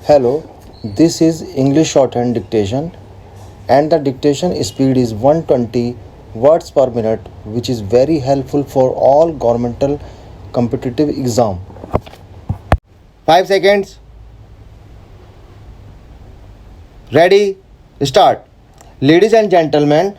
Hello, this is English shorthand dictation and the dictation speed is 120 words per minute, which is very helpful for all governmental competitive exam. 5 seconds. Ready? Start. Ladies and gentlemen,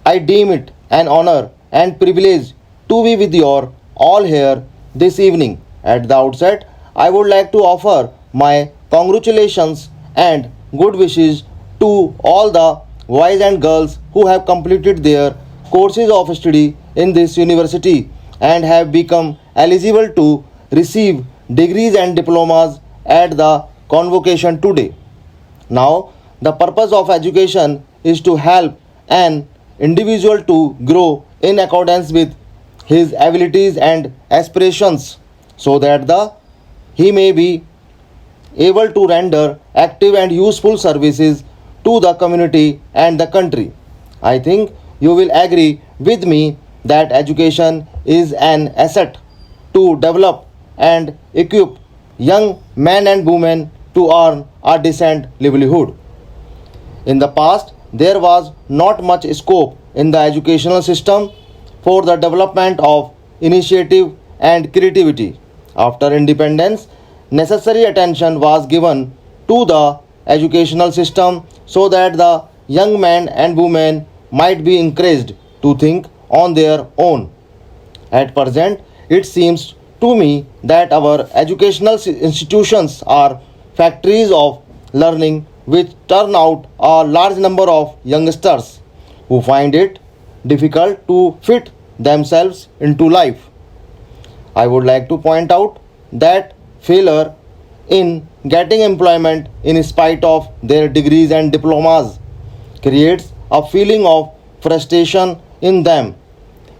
I deem it an honor and privilege to be with you all here this evening. At the outset, I would like to offer my congratulations and good wishes to all the boys and girls who have completed their courses of study in this university and have become eligible to receive degrees and diplomas at the convocation today. Now, the purpose of education is to help an individual to grow in accordance with his abilities and aspirations so that he may be able to render active and useful services to the community and the country. I think you will agree with me that education is an asset to develop and equip young men and women to earn a decent livelihood. In the past, there was not much scope in the educational system for the development of initiative and creativity. After independence, necessary attention was given to the educational system so that the young men and women might be encouraged to think on their own. At present, it seems to me that our educational institutions are factories of learning which turn out a large number of youngsters who find it difficult to fit themselves into life. I would like to point out that failure in getting employment in spite of their degrees and diplomas creates a feeling of frustration in them.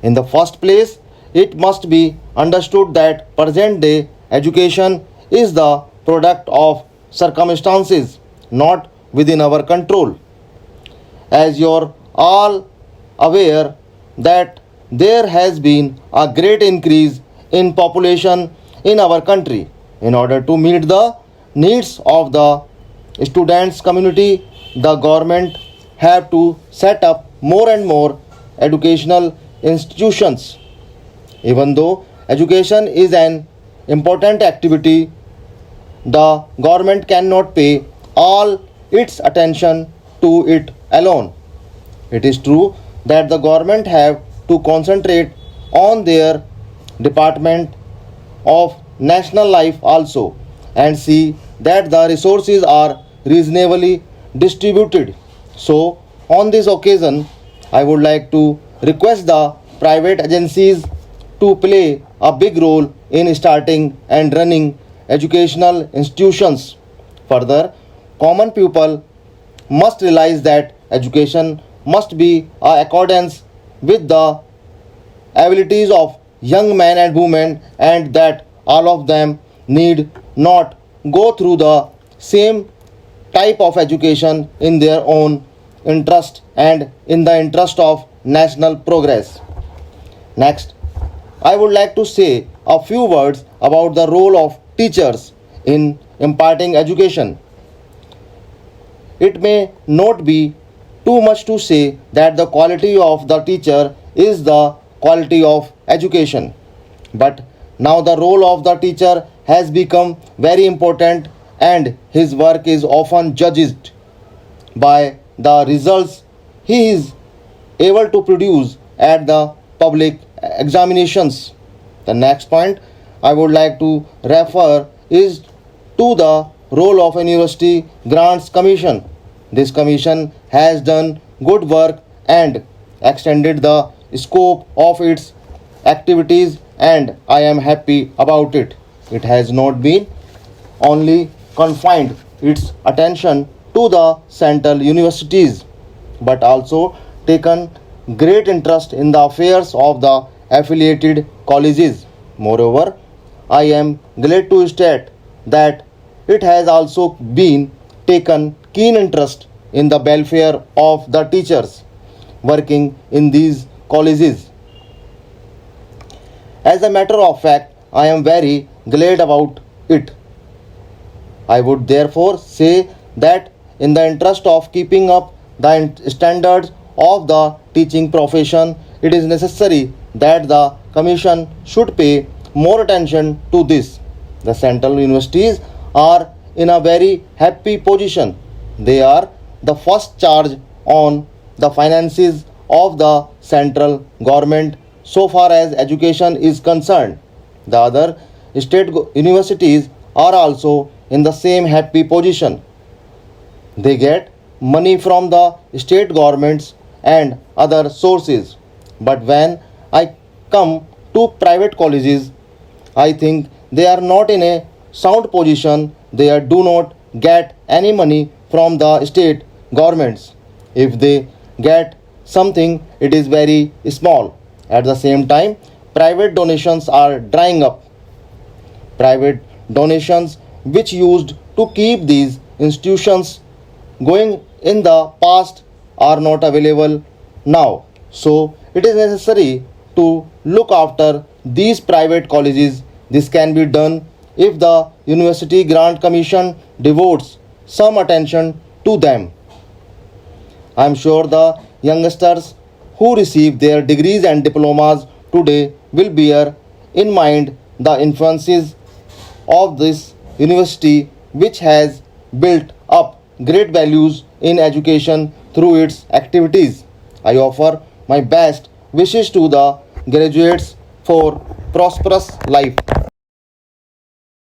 In the first place, it must be understood that present day education is the product of circumstances not within our control. As you're all aware that there has been a great increase in population in our country. In order to meet the needs of the students community, the government have to set up more and more educational institutions. Even though education is an important activity, the government cannot pay all its attention to it alone. It is true that the government have to concentrate on their department of national life also and see that the resources are reasonably distributed. So, on this occasion, I would like to request the private agencies to play a big role in starting and running educational institutions. Further, common people must realize that education must be in accordance with the abilities of young men and women and that all of them need not go through the same type of education in their own interest and in the interest of national progress. Next, I would like to say a few words about the role of teachers in imparting education. It may not be too much to say that the quality of the teacher is the quality of education. But now the role of the teacher has become very important and his work is often judged by the results he is able to produce at the public examinations. The next point I would like to refer is to the role of a University Grants Commission. This commission has done good work and extended the scope of its activities and I am happy about it. It has not been only confined its attention to the central universities but also taken great interest in the affairs of the affiliated colleges. Moreover, I am glad to state that it has also been taken keen interest in the welfare of the teachers working in these colleges. As a matter of fact, I am very glad about it. I would therefore say that in the interest of keeping up the standards of the teaching profession, it is necessary that the Commission should pay more attention to this. The central universities are in a very happy position. They are the first charge on the finances of the central government so far as education is concerned. The other universities are also in the same happy position. They get money from the state governments and other sources. But when I come to private colleges, I think they are not in a sound position. They do not get any money from the state governments. If they get something, it is very small. At the same time, private donations are drying up. Private donations which used to keep these institutions going in the past are not available now. So it is necessary to look after these private colleges. This can be done if the University Grant Commission devotes some attention to them. I am sure the youngsters who receive their degrees and diplomas today will bear in mind the influences of this university, which has built up great values in education through its activities. I offer my best wishes to the graduates for prosperous life.